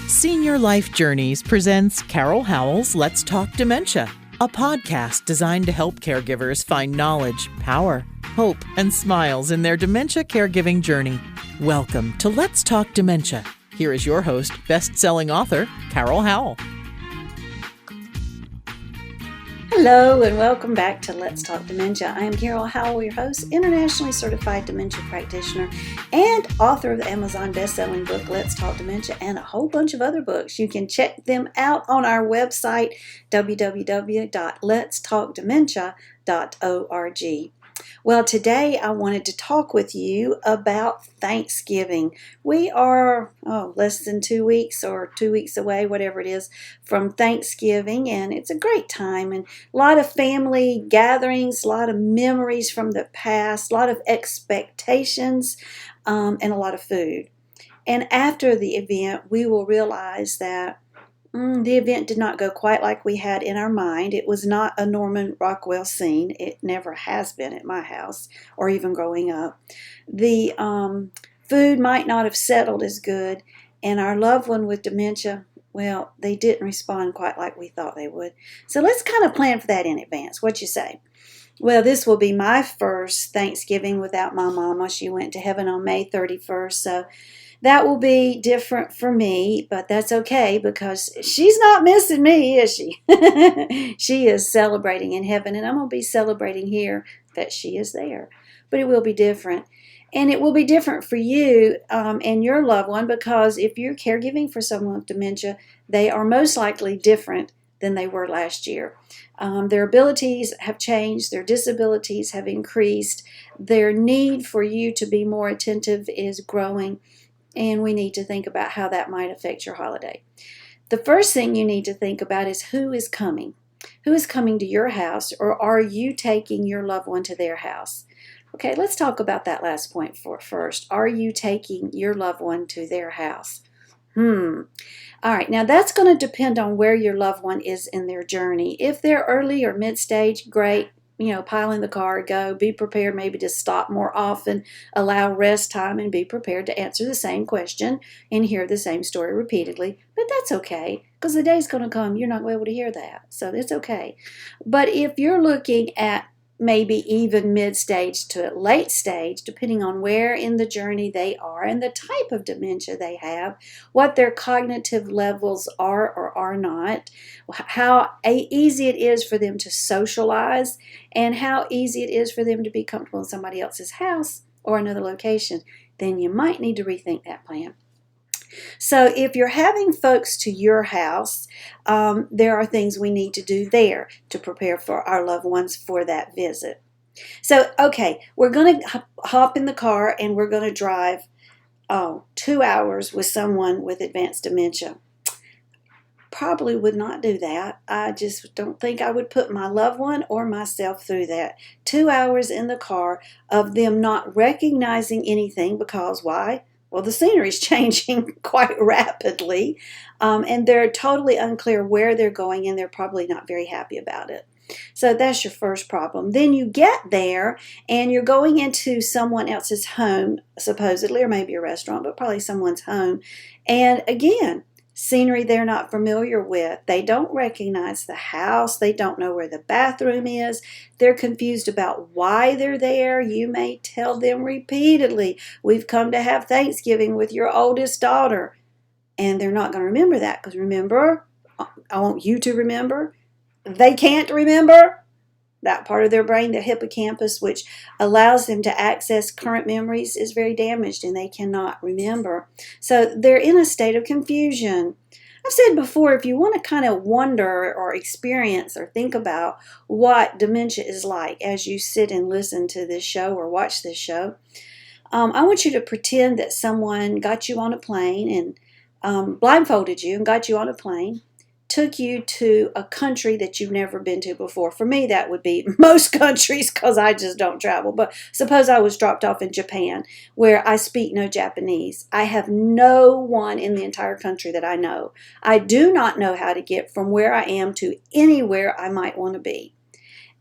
Senior Life Journeys presents Carol Howell's Let's Talk Dementia, a podcast designed to help caregivers find knowledge, power, hope, and smiles in their dementia caregiving journey. Welcome to Let's Talk Dementia. Here is your host, best-selling author, Carol Howell. Hello and welcome back to Let's Talk Dementia. I am Carol Howell, your host, internationally certified dementia practitioner, and author of the Amazon best-selling book, Let's Talk Dementia, and a whole bunch of other books. You can check them out on our website, www.letstalkdementia.org. Well, today I wanted to talk with you about Thanksgiving. We are less than 2 weeks or 2 weeks away, whatever it is, from Thanksgiving, and it's a great time and a lot of family gatherings, a lot of memories from the past, a lot of expectations, and a lot of food. And after the event, we will realize that the event did not go quite like we had in our mind. It was not a Norman Rockwell scene. It never has been at my house or even growing up. The food might not have settled as good, and our loved one with dementia, well, they didn't respond quite like we thought they would. So let's kind of plan for that in advance. What you say? Well, this will be my first Thanksgiving without my mama. She went to heaven on May 31st, so that will be different for me, but that's okay because she's not missing me, is she? She is celebrating in heaven, and I'm going to be celebrating here that she is there. But it will be different. And it will be different for you and your loved one because if you're caregiving for someone with dementia, they are most likely different than they were last year. Their abilities have changed, their disabilities have increased, their need for you to be more attentive is growing. And we need to think about how that might affect your holiday. The first thing you need to think about is who is coming. Who is coming to your house, or are you taking your loved one to their house? Okay, let's talk about that last point first. Are you taking your loved one to their house? All right, now that's going to depend on where your loved one is in their journey. If they're early or mid-stage, great. Pile in the car, go. Be prepared maybe to stop more often, allow rest time, and be prepared to answer the same question and hear the same story repeatedly. But that's okay, because the day's going to come you're not going to be able to hear that. So it's okay. But if you're looking at maybe even mid-stage to late stage, depending on where in the journey they are and the type of dementia they have, what their cognitive levels are or are not, how easy it is for them to socialize, and how easy it is for them to be comfortable in somebody else's house or another location, then you might need to rethink that plan. So if you're having folks to your house, there are things we need to do there to prepare for our loved ones for that visit. So, okay, we're going to hop in the car and we're going to drive 2 hours with someone with advanced dementia. Probably would not do that. I just don't think I would put my loved one or myself through that. 2 hours in the car of them not recognizing anything because why? Well, the scenery is changing quite rapidly, and they're totally unclear where they're going, and they're probably not very happy about it. So that's your first problem. Then you get there, and you're going into someone else's home, supposedly, or maybe a restaurant, but probably someone's home. And again, scenery they're not familiar with. They don't recognize the house. They don't know where the bathroom is. They're confused about why they're there. You may tell them repeatedly, we've come to have Thanksgiving with your oldest daughter. And they're not going to remember that because remember, I want you to remember, they can't remember. That part of their brain, the hippocampus, which allows them to access current memories, is very damaged and they cannot remember. So they're in a state of confusion. I've said before, if you want to kind of wonder or experience or think about what dementia is like as you sit and listen to this show or watch this show, I want you to pretend that someone got you on a plane and blindfolded you and got you on a plane, took you to a country that you've never been to before. For me, that would be most countries because I just don't travel. But suppose I was dropped off in Japan where I speak no Japanese. I have no one in the entire country that I know. I do not know how to get from where I am to anywhere I might want to be.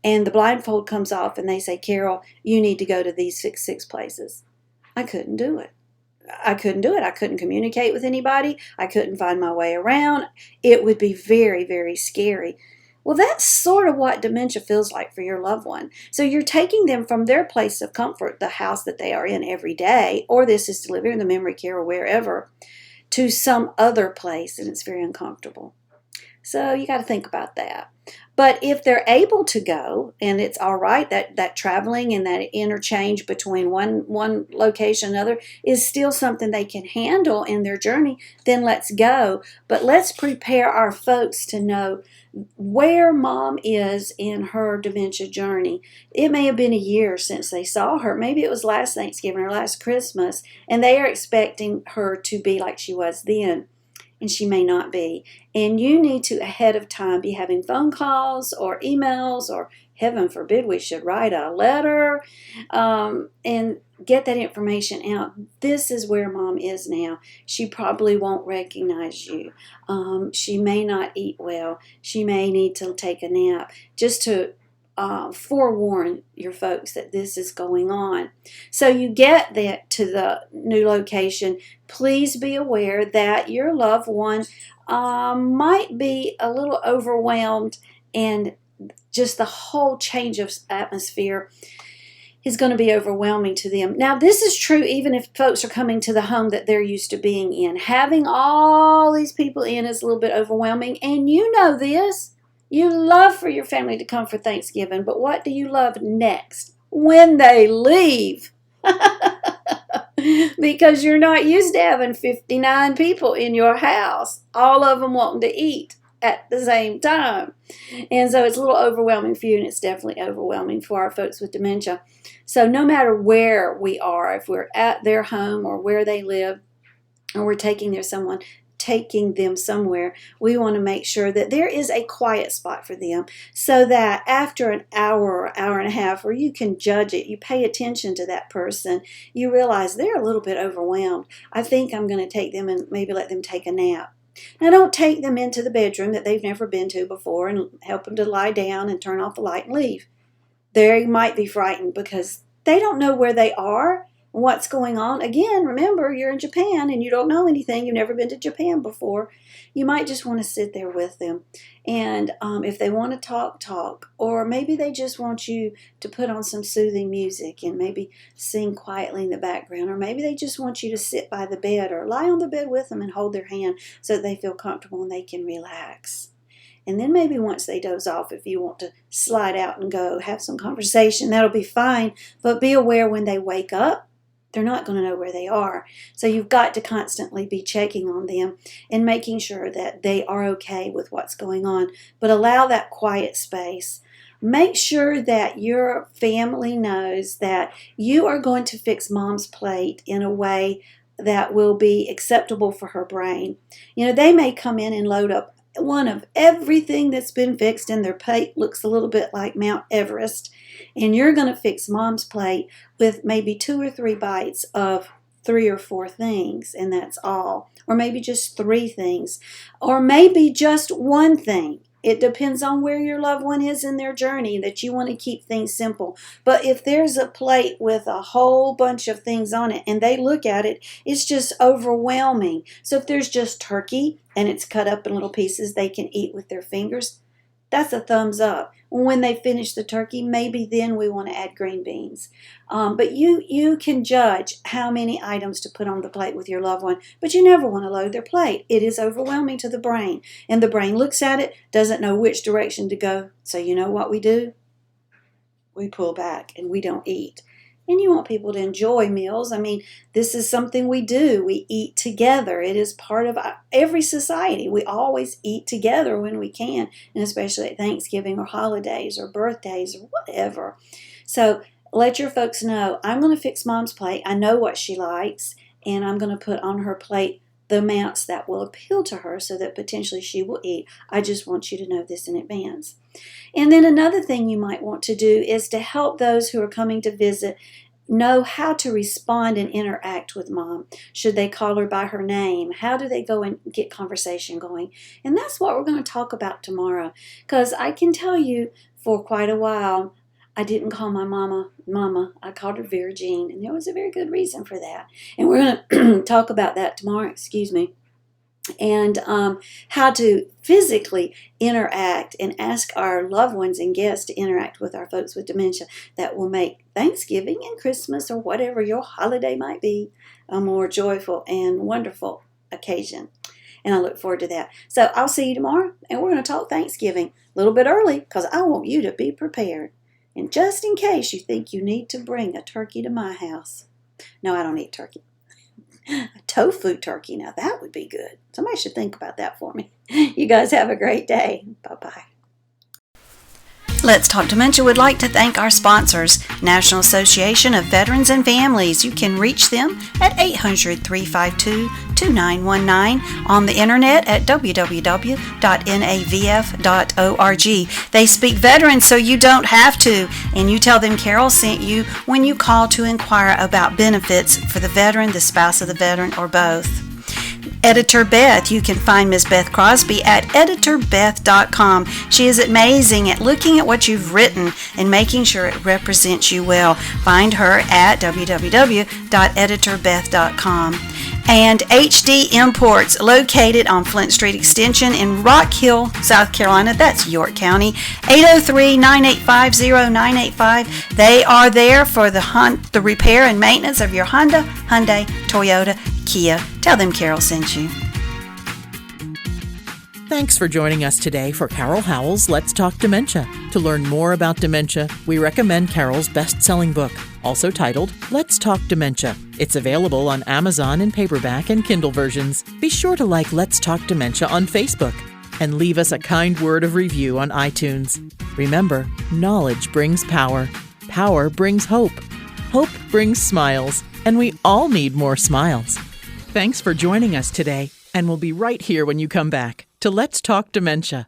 And the blindfold comes off and they say, Carol, you need to go to these six places. I couldn't do it. I couldn't do it. I couldn't communicate with anybody. I couldn't find my way around. It would be very, very scary. Well, that's sort of what dementia feels like for your loved one. So you're taking them from their place of comfort, the house that they are in every day, or the assisted living or the memory care or wherever, to some other place, and it's very uncomfortable. So you got to think about that. But if they're able to go, and it's all right, that traveling and that interchange between one location and another is still something they can handle in their journey, then let's go. But let's prepare our folks to know where mom is in her dementia journey. It may have been a year since they saw her. Maybe it was last Thanksgiving or last Christmas, and they are expecting her to be like she was then. And she may not be. And you need to, ahead of time, be having phone calls or emails, or heaven forbid we should write a letter, and get that information out. This is where mom is now. She probably won't recognize you. She may not eat well. She may need to take a nap. Just to forewarn your folks that this is going on. So you get that to the new location. Please be aware that your loved one might be a little overwhelmed, and just the whole change of atmosphere is going to be overwhelming to them. Now, this is true even if folks are coming to the home that they're used to being in. Having all these people in is a little bit overwhelming, and you know this. You love for your family to come for Thanksgiving, but what do you love next? When they leave. Because you're not used to having 59 people in your house, all of them wanting to eat at the same time. And so it's a little overwhelming for you, and it's definitely overwhelming for our folks with dementia. So no matter where we are, if we're at their home or where they live, or we're taking them somewhere, we want to make sure that there is a quiet spot for them, so that after an hour or hour and a half where you can judge it, you pay attention to that person, you realize they're a little bit overwhelmed. I think I'm going to take them and maybe let them take a nap. Now, don't take them into the bedroom that they've never been to before and help them to lie down and turn off the light and leave. They might be frightened because they don't know where they are, what's going on. Again, remember, you're in Japan and you don't know anything. You've never been to Japan before. You might just want to sit there with them. And if they want to talk. Or maybe they just want you to put on some soothing music and maybe sing quietly in the background. Or maybe they just want you to sit by the bed or lie on the bed with them and hold their hand so that they feel comfortable and they can relax. And then maybe once they doze off, if you want to slide out and go have some conversation, that'll be fine. But be aware when they wake up, they're not going to know where they are. So you've got to constantly be checking on them and making sure that they are okay with what's going on. But allow that quiet space. Make sure that your family knows that you are going to fix mom's plate in a way that will be acceptable for her brain. You know, they may come in and load up one of everything that's been fixed, and their plate looks a little bit like Mount Everest, and you're going to fix mom's plate with maybe 2 or 3 bites of 3 or 4 things, and that's all. Or maybe just 3 things, or maybe just 1 thing. It depends on where your loved one is in their journey, that you want to keep things simple. But if there's a plate with a whole bunch of things on it and they look at it, it's just overwhelming. So if there's just turkey and it's cut up in little pieces they can eat with their fingers, that's a thumbs up. When they finish the turkey, maybe then we want to add green beans. But you can judge how many items to put on the plate with your loved one, but you never want to load their plate. It is overwhelming to the brain, and the brain looks at it, doesn't know which direction to go. So you know what we do? We pull back and we don't eat. And you want people to enjoy meals. I mean, this is something we do. We eat together. It is part of every society. We always eat together when we can, and especially at Thanksgiving or holidays or birthdays or whatever. So let your folks know, I'm going to fix mom's plate. I know what she likes, and I'm going to put on her plate the amounts that will appeal to her so that potentially she will eat. I just want you to know this in advance. And then another thing you might want to do is to help those who are coming to visit know how to respond and interact with mom. Should they call her by her name? How do they go and get conversation going? And that's what we're going to talk about tomorrow. Because I can tell you, for quite a while, I didn't call my mama. I called her Vera Jean, and there was a very good reason for that. And we're going to talk about that tomorrow, and how to physically interact and ask our loved ones and guests to interact with our folks with dementia. That will make Thanksgiving and Christmas or whatever your holiday might be a more joyful and wonderful occasion. And I look forward to that. So I'll see you tomorrow, and we're going to talk Thanksgiving a little bit early because I want you to be prepared. And just in case you think you need to bring a turkey to my house. No, I don't eat turkey. A tofu turkey, now that would be good. Somebody should think about that for me. You guys have a great day. Bye-bye. Let's Talk Dementia would like to thank our sponsors, National Association of Veterans and Families. You can reach them at 800-352-2919, on the internet at www.navf.org. They speak veterans so you don't have to, and you tell them Carol sent you when you call to inquire about benefits for the veteran, the spouse of the veteran, or both. Editor Beth. You can find Miss Beth Crosby at editorbeth.com. She is amazing at looking at what you've written and making sure it represents you well. Find her at www.editorbeth.com. And HD Imports, located on Flint Street Extension in Rock Hill, South Carolina. That's York County. 803-985-0985. They are there for the repair and maintenance of your Honda, Hyundai, Toyota, Kia. Tell them Carol sent you. Thanks for joining us today for Carol Howell's Let's Talk Dementia. To learn more about dementia, we recommend Carol's best-selling book, also titled Let's Talk Dementia. It's available on Amazon in paperback and Kindle versions. Be sure to like Let's Talk Dementia on Facebook and leave us a kind word of review on iTunes. Remember, knowledge brings power. Power brings hope. Hope brings smiles. And we all need more smiles. Thanks for joining us today, and we'll be right here when you come back to Let's Talk Dementia.